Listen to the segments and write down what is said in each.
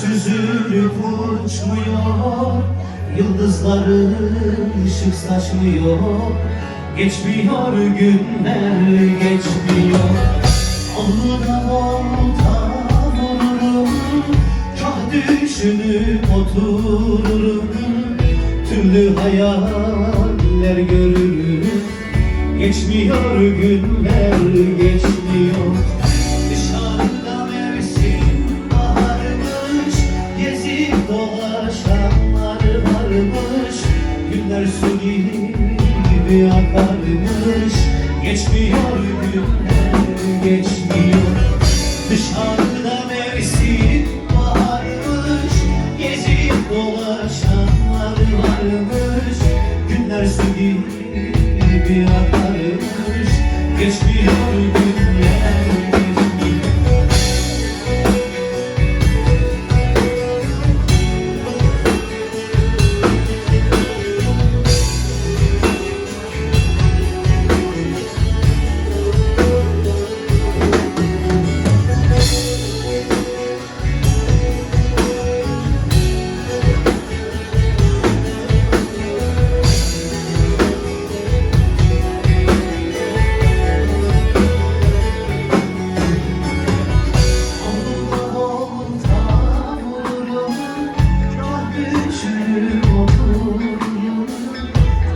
süzülüp uçmuyor, yıldızların ışık saçmıyor. Geçmiyor günler, geçmiyor. Alnına volta vururum, kah düşünüp otururum. Türlü hayaller görürüm. Geçmiyor günler, geçmiyor. Dışarıda mevsim baharmış, gezip dolaşanlar varmış. Günler su gibi akarmış. Geçmiyor günler, geçmiyor. Dışarıda mevsim baharmış, gezip dolaşanlar varmış. Günler su gibi akarmış. Geçmiyor günler, geçmiyor.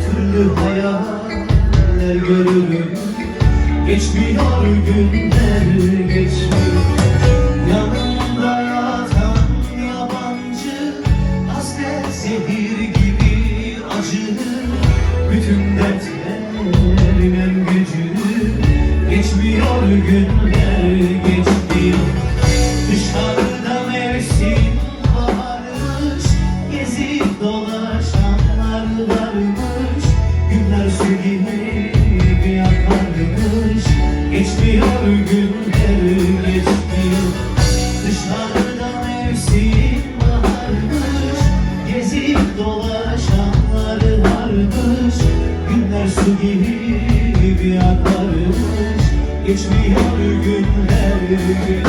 Türlü hayaller görürüm. Geçmiyor günler, geçmiyor. Yanımda yatan yabancı, hasret zehir gibi acı. Bütün dertlerin en gücü. Geçmiyor günler, geçmiyor. Dışarıda mevsim baharmış, gezip dolaşanlar varmış. Günler su gibi akarmış. Geçmiyor günler, geçmiyor. Dışarıda mevsim baharmış, gezip dolaşanlar varmış. Günler su gibi akarmış. Geçmiyor günler, geçmiyor.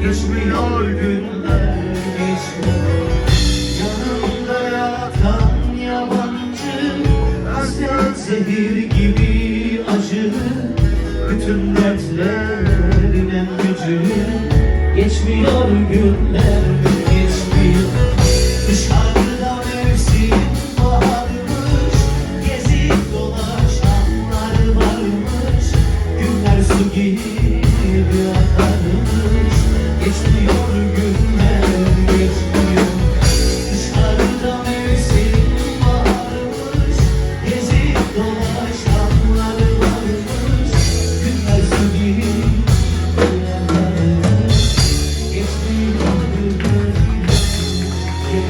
Geçmiyor günler, geçmiyor. Yanımda yatan yabancı, hasret zehir gibi acı. Bütün dertlerin en gücü. Geçmiyor günler,